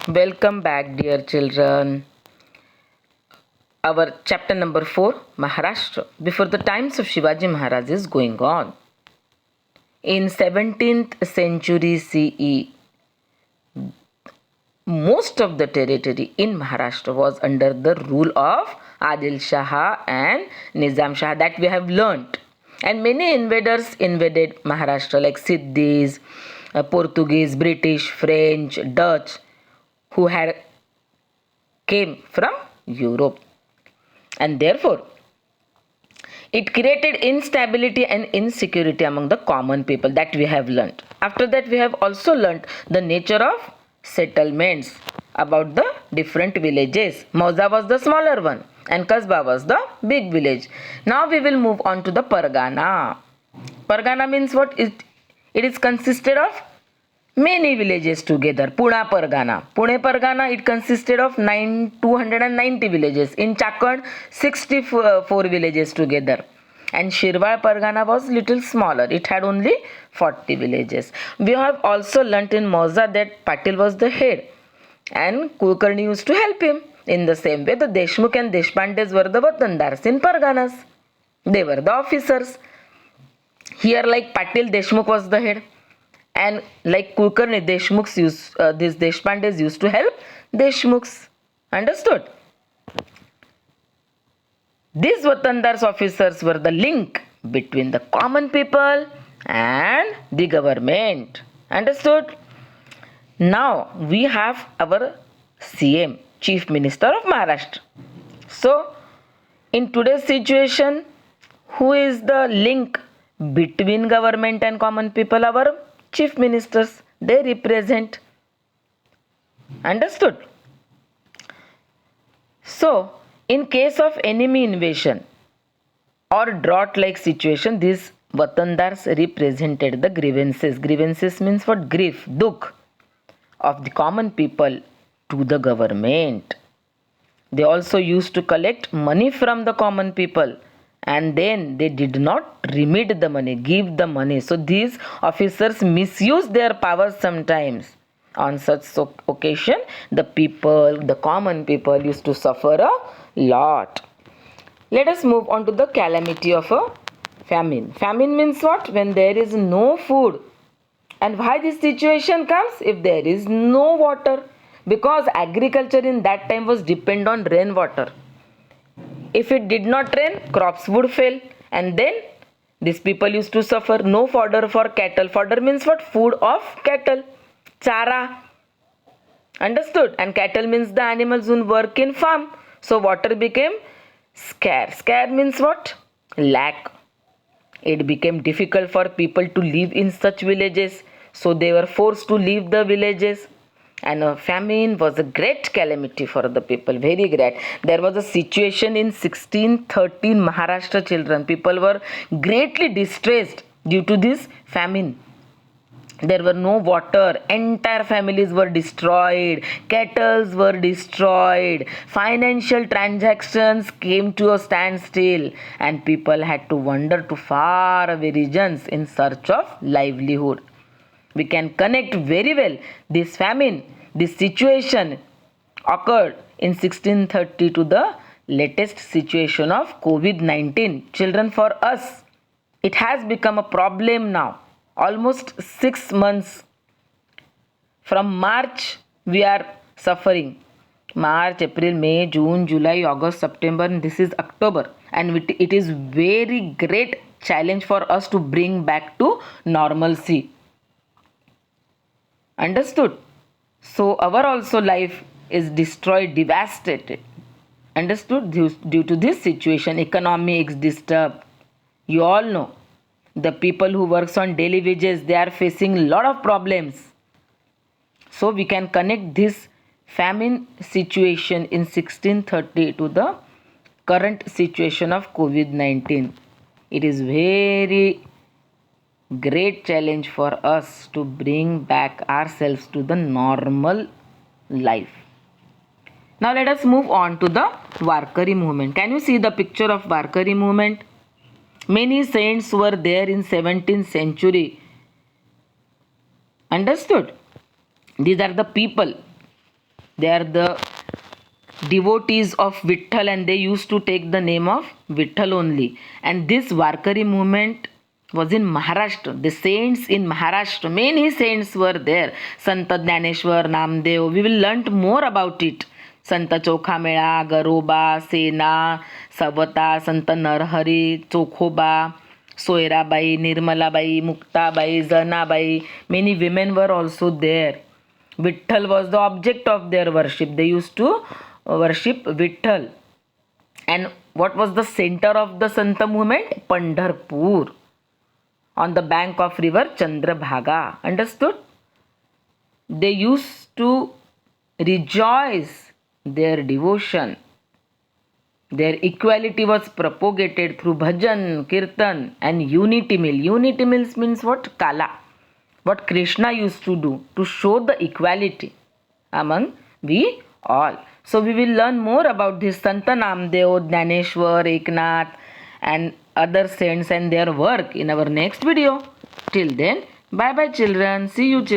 Welcome back, dear children. Our chapter number 4, Maharashtra, before the times of Shivaji Maharaj, is going on. In 17th century CE, most of the territory in Maharashtra was under the rule of Adil Shah and Nizam Shah, that we have learnt. And many invaders invaded Maharashtra, like Siddhis, Portuguese, British, French, Dutch, who had came from Europe, and therefore it created instability and insecurity among the common people, that we have learnt. After that, we have also learnt the nature of settlements, about the different villages. Mauza was the smaller one and Kasba was the big village. Now we will move on to the Pargana. Pargana means what? It is consisted of many villages together. Pune Pargana, it consisted of 290 villages. In Chakkad, 64 villages together. And Shirwal Pargana was little smaller. It had only 40 villages. We have also learnt in Mauza that Patil was the head and Kulkarni used to help him. In the same way, the Deshmukh and Deshpandes were the Vatandars in Parganas. They were the officers. Here, like Patil, Deshmukh was the head. And like Kulkarni, these Deshpandes used to help Deshmukhs. Understood? These Vatandars officers were the link between the common people and the government. Understood? Now we have our CM, Chief Minister of Maharashtra. So, in today's situation, who is the link between government and common people? Our chief ministers. They represent. Understood? So, in case of enemy invasion or drought like situation, these Vatandars represented the grievances. Grievances means what? Grief, dukh of the common people to the government. They also used to collect money from the common people, and then they did not remit the money, give the money. So these officers misuse their powers sometimes. On such occasion, the common people used to suffer a lot. Let us move on to the calamity of a famine. Famine means what? When there is no food. And why this situation comes? If there is no water. Because agriculture in that time was dependent on rainwater. If it did not rain, crops would fail, and then these people used to suffer. No fodder for cattle. Fodder means what? Food of cattle. Chara. Understood? And cattle means the animals who work in farm. So water became scarce. Scarce means what? Lack. It became difficult for people to live in such villages. So they were forced to leave the villages. And a famine was a great calamity for the people, very great. There was a situation in 1613 Maharashtra, children. People were greatly distressed due to this famine. There were no water, entire families were destroyed, cattle were destroyed, financial transactions came to a standstill, and people had to wander to far away regions in search of livelihood. We can connect very well this famine, this situation occurred in 1630 to the latest situation of COVID-19. Children, for us, it has become a problem now. Almost 6 months. From March, we are suffering. March, April, May, June, July, August, September, and this is October. And it is very great challenge for us to bring back to normalcy. Understood? So our also life is destroyed, devastated. Understood? Due to this situation, economy is disturbed. You all know. The people who works on daily wages, they are facing a lot of problems. So we can connect this famine situation in 1630 to the current situation of COVID-19. It is very great challenge for us to bring back ourselves to the normal life. Now let us move on to the Mercury Movement. Can you see the picture of Mercury Movement? Many saints were there in 17th century. Understood? These are the people They are the devotees of Vitthal, and they used to take the name of Vitthal only. And this Warkari movement was in Maharashtra. The saints in Maharashtra, many saints were there. Sant Jnaneshwar, Namdev. We will learn more about it. संत चोखामेळा, गरोबा, सेना, सवता, संत Narhari, Chokhoba, Soyarabai, Nirmalabai, Muktabai, Janabai. Many women were also there. Vitthal was the object of their worship. They used to worship Vitthal. And what was the center of the Santa movement? Pandharpur, on the bank of river Chandrabhaga. Understood? They used to rejoice their devotion. Their equality was propagated through bhajan, kirtan, and unity meal. Unity meals means what? Kala. What Krishna used to do to show the equality among we all. So we will learn more about this Santa Namdev, Jnaneshwar, Eknath, and other saints and their work in our next video. Till then, bye bye children. See you children.